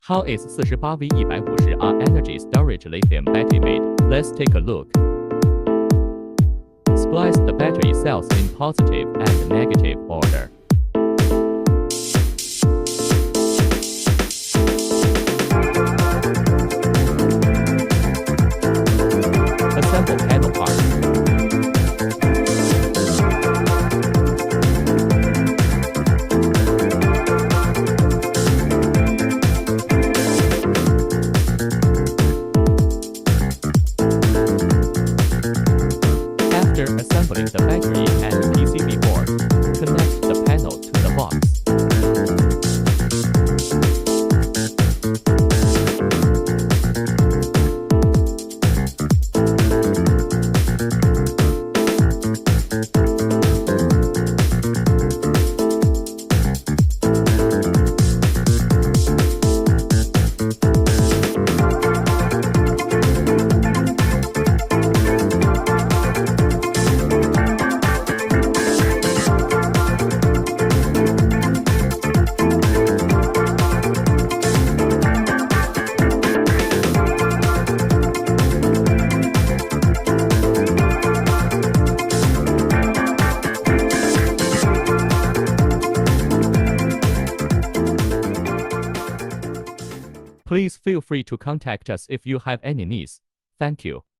How is 48v150ah energy storage lithium battery made? Let's take a look. Splice the battery cells in positive and negative order. Assemble panel parts. After assembling the battery and PCB board, connect the panel to the box. Please feel free to contact us if you have any needs. Thank you.